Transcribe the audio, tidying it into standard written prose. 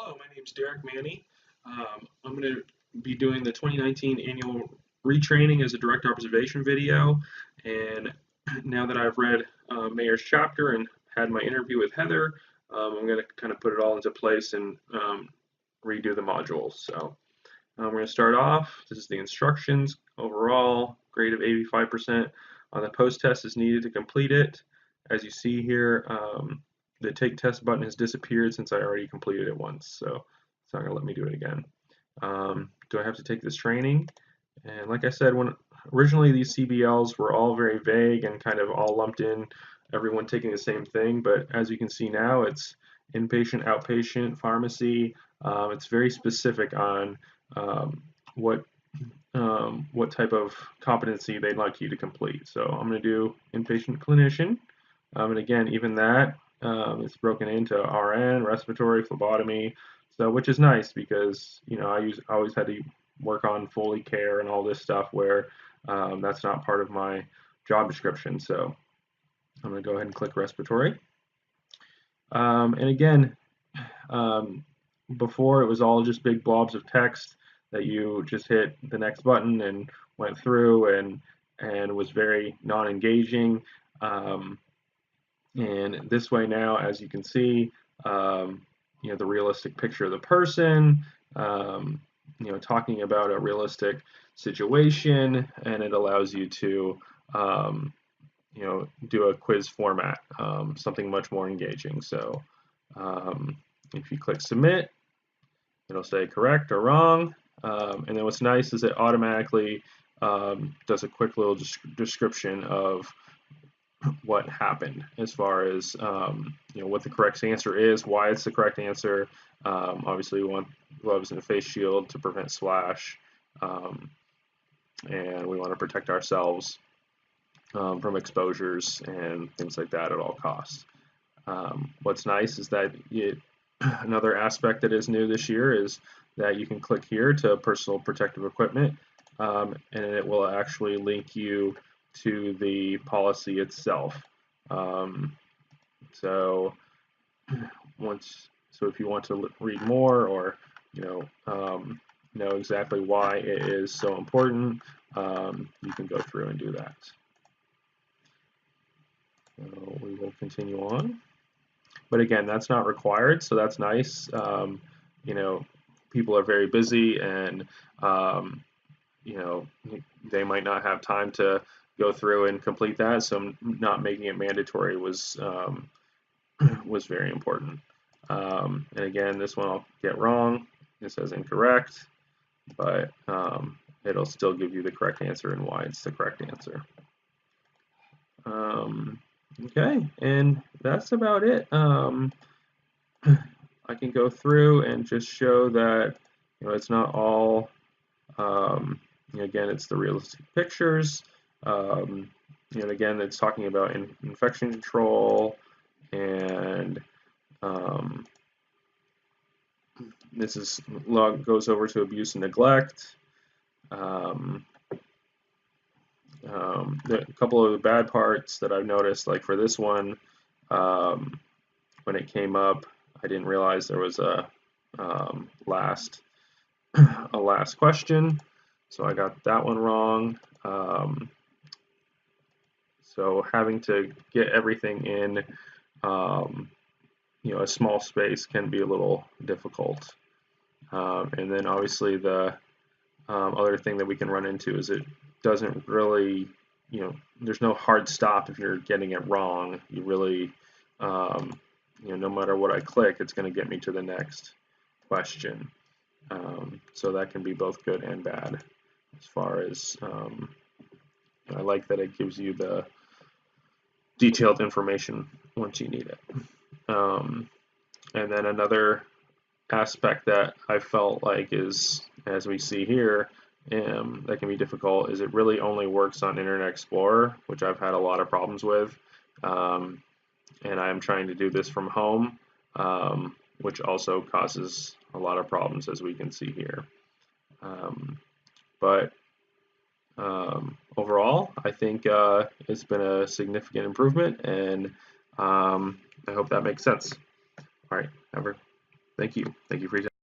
Hello, my name is Derek Manny. I'm going to be doing the 2019 annual retraining as a direct observation video. And now that I've read Mayer's chapter and had my interview with Heather, I'm going to kind of put it all into place and redo the modules. So we're going to start off. This is the instructions. Overall, grade of 85% on the post-test is needed to complete it. As you see here, the take test button has disappeared since I already completed it once, so it's not going to let me do it again. Do I have to take this training? And like I said, when originally these CBLs were all very vague and kind of all lumped in, everyone taking the same thing, but as you can see now, it's inpatient, outpatient, pharmacy. It's very specific on what type of competency they'd like you to complete. So I'm going to do inpatient clinician, and again, even that it's broken into RN, respiratory, phlebotomy, so which is nice because I always had to work on Foley care and all this stuff where that's not part of my job description. So I'm going to go ahead and click respiratory. And again, before it was all just big blobs of text that you just hit the next button and went through and was very non-engaging. And this way now, as you can see, the realistic picture of the person, talking about a realistic situation, and it allows you to, do a quiz format, something much more engaging. So if you click submit, it'll say correct or wrong. And then what's nice is it automatically does a quick little description of what happened as far as what the correct answer is, why it's the correct answer. Obviously we want gloves and a face shield to prevent splash, and we want to protect ourselves from exposures and things like that at all costs. What's nice is that another aspect that is new this year is that you can click here to personal protective equipment, and it will actually link you to the policy itself. So if you want to read more or know exactly why it is so important, you can go through and do that. So we will continue on. But again, that's not required, so that's nice. People are very busy and they might not have time to go through and complete that, so not making it mandatory was very important. And again, this one I'll get wrong. It says incorrect, but it'll still give you the correct answer and why it's the correct answer. Okay, and that's about it. I can go through and just show that it's not all. Again, it's the realistic pictures. And again, it's talking about infection control, and this goes over to abuse and neglect. A couple of the bad parts that I've noticed, like for this one, when it came up, I didn't realize there was a last question, so I got that one wrong. So having to get everything in a small space can be a little difficult. And then obviously the other thing that we can run into is it doesn't really, there's no hard stop if you're getting it wrong. You really, no matter what I click, it's going to get me to the next question. So that can be both good and bad as far as, I like that it gives you the detailed information once you need it. And then another aspect that I felt like is, as we see here, that can be difficult is it really only works on Internet Explorer, which I've had a lot of problems with. And I'm trying to do this from home, which also causes a lot of problems, as we can see here. But overall, I think it's been a significant improvement, and I hope that makes sense. All right, Thank you. Thank you for your time.